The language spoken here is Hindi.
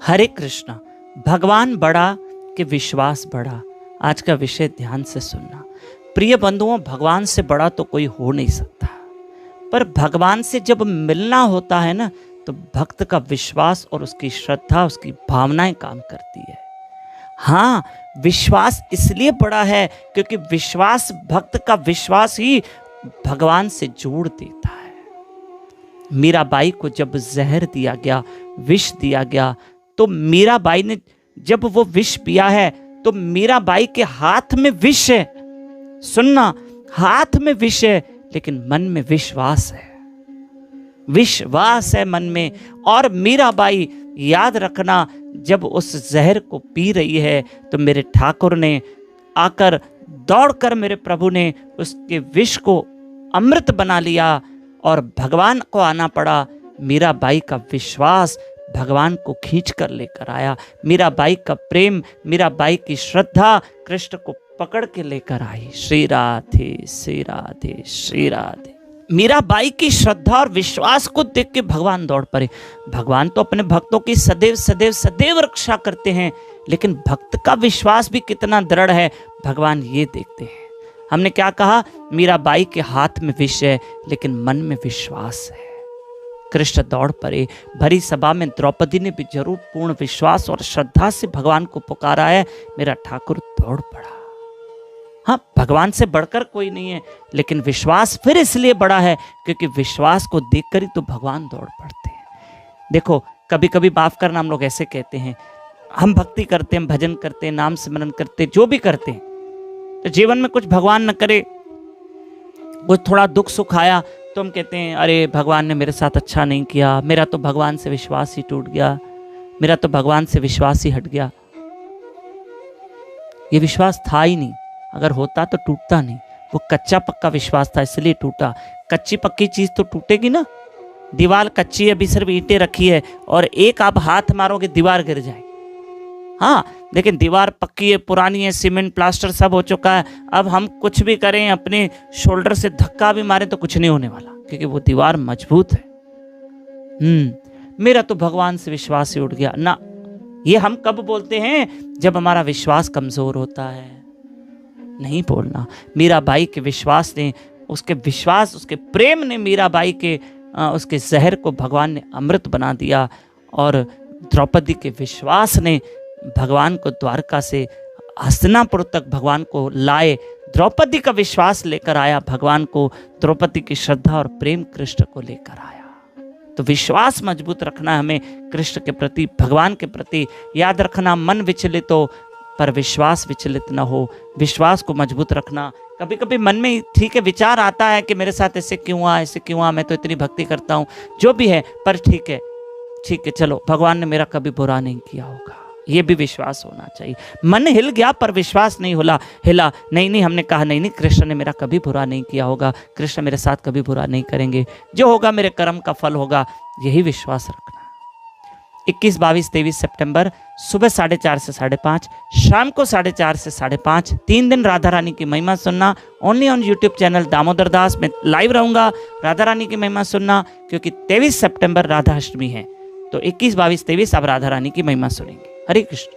हरे कृष्णा। भगवान बड़ा कि विश्वास बड़ा, आज का विषय ध्यान से सुनना। प्रिय बंधुओं, भगवान से बड़ा तो कोई हो नहीं सकता, पर भगवान से जब मिलना होता है ना, तो भक्त का विश्वास और उसकी श्रद्धा, उसकी भावनाएं काम करती है। हाँ, विश्वास इसलिए बड़ा है क्योंकि विश्वास, भक्त का विश्वास ही भगवान से जोड़ देता है। मीराबाई को जब जहर दिया गया, विष दिया गया, तो मीराबाई ने जब वो विष पिया है, तो मीराबाई के हाथ में विष है। सुनना, हाथ में विष है, लेकिन मन में विश्वास है। विश्वास है मन में। और मीराबाई, याद रखना, जब उस जहर को पी रही है, तो मेरे ठाकुर ने आकर, दौड़कर मेरे प्रभु ने उसके विष को अमृत बना लिया और भगवान को आना पड़ा। मीराबाई का विश्वास भगवान को खींच कर लेकर आया। मीराबाई का प्रेम, मीराबाई की श्रद्धा कृष्ण को पकड़ के लेकर आई। श्री राधे, श्री राधे, श्री राधे। मीराबाई की श्रद्धा और विश्वास को देख के भगवान दौड़ पड़े। भगवान तो अपने भक्तों की सदैव सदैव सदैव रक्षा करते हैं, लेकिन भक्त का विश्वास भी कितना दृढ़ है, भगवान ये देखते हैं। हमने क्या कहा? मीराबाई के हाथ में विष है, लेकिन मन में विश्वास है। कृष्ण दौड़ पड़े। भरी सभा में द्रौपदी ने भी जरूर पूर्ण विश्वास और श्रद्धा से भगवान को पुकारा है। मेरा ठाकुर दौड़ पड़ा। हाँ, भगवान से बढ़कर कोई नहीं है, लेकिन विश्वास फिर इसलिए बड़ा है क्योंकि विश्वास को देखकर ही तो भगवान दौड़ पड़ते हैं। देखो, कभी कभी माफ करना, हम लोग ऐसे कहते हैं, हम भक्ति करते हैं, भजन करते हैं, नाम स्मरण करते हैं, जो भी करते हैं, तो जीवन में कुछ भगवान न करे, कुछ थोड़ा दुख सुख आया, तो हम कहते हैं अरे भगवान ने मेरे साथ अच्छा नहीं किया, मेरा तो भगवान से विश्वास ही टूट गया, मेरा तो भगवान से विश्वास ही हट गया। ये विश्वास था ही नहीं, अगर होता तो टूटता नहीं। वो कच्चा पक्का विश्वास था, इसलिए टूटा। कच्ची पक्की चीज तो टूटेगी ना। दीवार कच्ची है, अभी सिर्फ ईंटें रखी है, और एक आप हाथ मारोगे दीवार गिर जाएगी। हाँ, लेकिन दीवार पक्की है, पुरानी है, सीमेंट प्लास्टर सब हो चुका है। अब हम कुछ भी करें, अपने शोल्डर से धक्का भी मारें तो कुछ नहीं होने वाला, क्योंकि वो दीवार मजबूत है। मेरा तो भगवान से विश्वास ही उठ गया ना। ये हम कब बोलते हैं? जब हमारा विश्वास कमजोर होता है। नहीं बोलना। मीराबाई के विश्वास ने, उसके विश्वास, उसके प्रेम ने मीराबाई के उसके जहर को भगवान ने अमृत बना दिया। और द्रौपदी के विश्वास ने भगवान को द्वारका से हस्तिनापुर तक भगवान को लाए। द्रौपदी का विश्वास लेकर आया भगवान को, द्रौपदी की श्रद्धा और प्रेम कृष्ण को लेकर आया। तो विश्वास मजबूत रखना है हमें कृष्ण के प्रति, भगवान के प्रति। याद रखना, मन विचलित हो पर विश्वास विचलित न हो। विश्वास को मजबूत रखना। कभी कभी मन में ठीक है विचार आता है कि मेरे साथ ऐसे क्यों हुआ, ऐसे क्यों हुआ, मैं तो इतनी भक्ति करता हूँ, जो भी है, पर ठीक है, चलो, भगवान ने मेरा कभी बुरा नहीं किया होगा, ये भी विश्वास होना चाहिए। मन हिल गया पर विश्वास नहीं हिला। नहीं, हमने कहा नहीं, कृष्ण ने मेरा कभी बुरा नहीं किया होगा, कृष्ण मेरे साथ कभी बुरा नहीं करेंगे, जो होगा मेरे कर्म का फल होगा, यही विश्वास रखना। 21, 22, 23 सितंबर सुबह 4:30 से 5:30, शाम को 4:30 से 5:30, 3 दिन राधा रानी की महिमा सुनना। Only on YouTube channel Damodar Das में लाइव रहूंगा। राधा रानी की महिमा सुनना, क्योंकि 23 सितंबर राधा अष्टमी है। तो 21, 22, 23 अब राधा रानी की महिमा सुनेंगे। हरे कृष्ण।